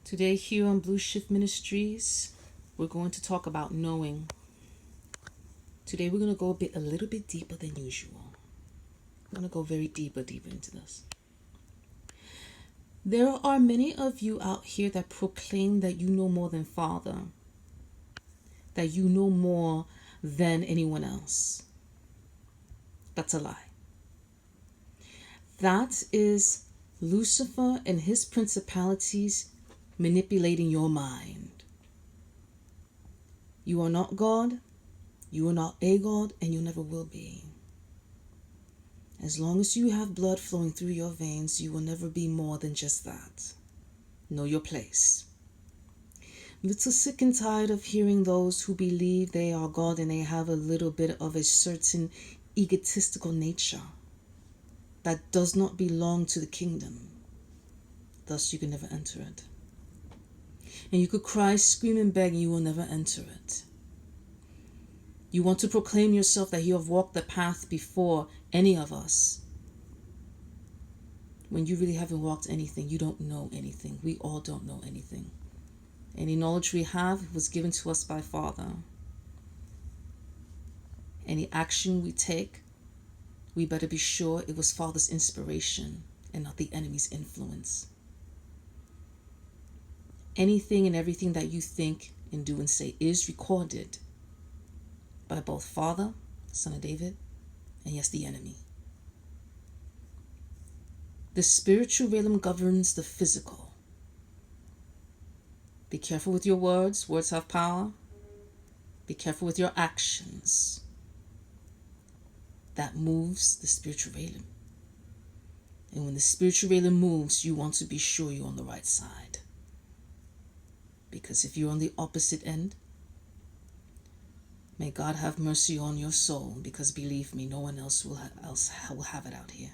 Today here on Blue Shift Ministries, we're going to talk about knowing. Today we're going to go a little bit deeper than usual. We're going to go very deeper into this. There are many of you out here that proclaim that you know more than Father, that you know more than anyone else. That's a lie. That is Lucifer and his principalities manipulating your mind. You are not God, you are not a God, and you never will be. As long as you have blood flowing through your veins, you will never be more than just that. Know your place. I'm a little sick and tired of hearing those who believe they are God and they have a little bit of a certain egotistical nature that does not belong to the kingdom. Thus, you can never enter it. And you could cry, scream, and beg, and you will never enter it. You want to proclaim yourself that you have walked the path before any of us. When you really haven't walked anything, you don't know anything. We all don't know anything. Any knowledge we have was given to us by Father. Any action we take, we better be sure it was Father's inspiration and not the enemy's influence. Anything and everything that you think and do and say is recorded by both Father, Son of David, and yes, the enemy. The spiritual realm governs the physical. Be careful with your words. Words have power. Be careful with your actions. That moves the spiritual realm. And when the spiritual realm moves, you want to be sure you're on the right side. Because if you're on the opposite end, may God have mercy on your soul, because believe me, no one else will have it out here.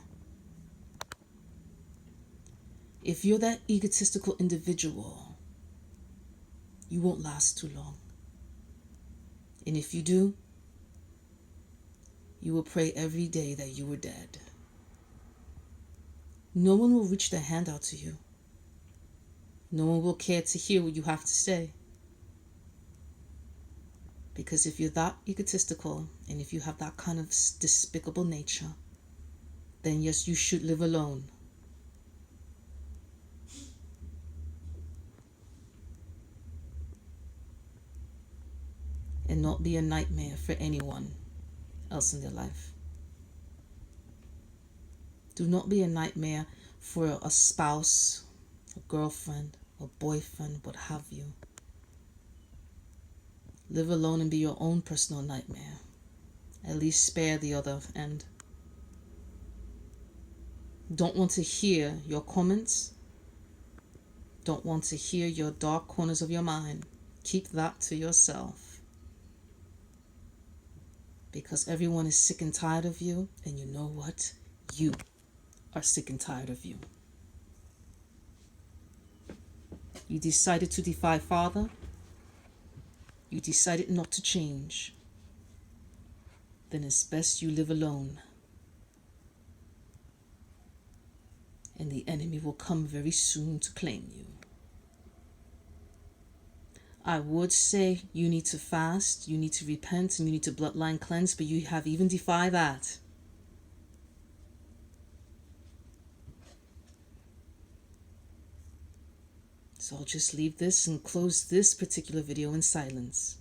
If you're that egotistical individual, you won't last too long. And if you do, you will pray every day that you were dead. No one will reach their hand out to you. No one will care to hear what you have to say. Because if you're that egotistical and if you have that kind of despicable nature, then yes, you should live alone. And not be a nightmare for anyone else in their life. Do not be a nightmare for a spouse, a girlfriend, a boyfriend, what have you. Live alone and be your own personal nightmare. At least spare the other end. Don't want to hear your comments. Don't want to hear your dark corners of your mind. Keep that to yourself. Because everyone is sick and tired of you, and you know what? You are sick and tired of you. You decided to defy Father. You decided not to change. Then it's best you live alone. And the enemy will come very soon to claim you. I would say you need to fast, you need to repent, and you need to bloodline cleanse, but you have even defied that. So I'll just leave this and close this particular video in silence.